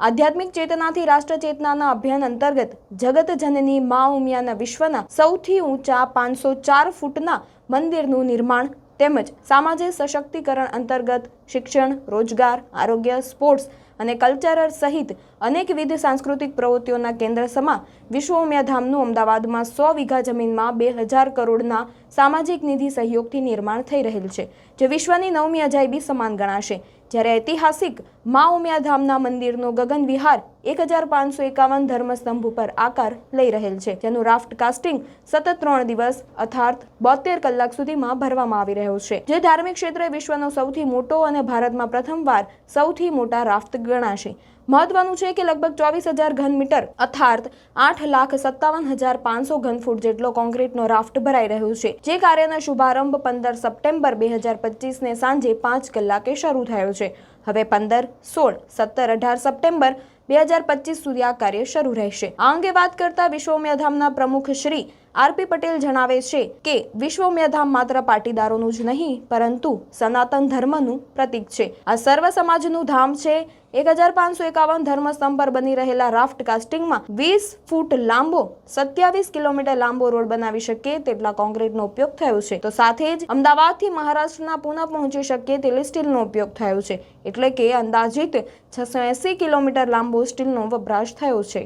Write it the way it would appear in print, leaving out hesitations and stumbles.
આધ્યાત્મિક ચેતનાથી રાષ્ટ્ર ચેતનાના અભિયાન અંતર્ગત જગતજનની મા ઉમિયાના વિશ્વના સૌથી ઊંચા 504 ફૂટના મંદિરનું નિર્માણ તેમજ સામાજિક સશક્તિકરણ અંતર્ગત શિક્ષણ, રોજગાર, આરોગ્ય, સ્પોર્ટ્સ અને કલ્ચરલ સહિત અનેકવિધ સાંસ્કૃતિક પ્રવૃત્તિઓના કેન્દ્ર સમા વિશ્વ ઉમિયાધામનું અમદાવાદમાં 100 વીઘા જમીનમાં 2000 કરોડના સામાજિક નિધિ સહયોગથી નિર્માણ થઈ રહેલ છે, જે વિશ્વની 9મી અજાયબી સમાન ગણાશે। જ્યારે ઐતિહાસિક મા ઉમિયાધામના મંદિરનો ગગન વિહાર 1551 ધર્મસ્તંભ ઉપર આકાર લઈ રહેલ છે, જેનું રાફ્ટ કાસ્ટિંગ સતત 3 દિવસ અર્થાત 72 કલાક સુધીમાં ભરવામાં આવી રહ્યો છે, જે ધાર્મિક ક્ષેત્રે વિશ્વનો સૌથી મોટો અને ભારતમાં પ્રથમવાર સૌથી મોટા રાફ્ટ ગણાશે। મહત્વનું છે કે લગભગ 24,000 ઘન મીટર અર્થાત 8,57,500 ઘન ફૂટ જેટલો કોન્ક્રીટનો રાફ્ટ ભરાઈ રહ્યો છે, જે કાર્યનો શુભારંભ 15 સપ્ટેમ્બર 2025 ને સાંજે 5 કલાકે શરૂ થયો છે। હવે 15, 16, 17, 18 સપ્ટેમ્બર 2025 સુધી આ કાર્ય શરૂ રહેશે। આ અંગે વાત કરતા વિશ્વ ઉમિયાધામના પ્રમુખ શ્રી આર.પી. પટેલ જણાવે છે કે વિશ્વ ઉમિયાધામ માત્ર પાટીદારોનું જ નહીં પરંતુ સનાતન ધર્મનું પ્રતીક છે। આ સર્વ સમાજનું ધામ છે। 1551 ધર્મસ્તંભ પર બની રહેલા રાફ્ટ કાસ્ટિંગમાં 20 ફૂટ લાંબો 27 કિલોમીટર લાંબો રોડ બનાવી શકે તેટલા કોન્ક્રીટનો ઉપયોગ થયો છે, તો સાથે જ અમદાવાદથી મહારાષ્ટ્રના પુના પહોંચી શકે તેટલી સ્ટીલનો ઉપયોગ થયો છે, એટલે કે અંદાજિત 680 કિલોમીટર લાંબો સ્ટીલનો વપરાશ થયો છે।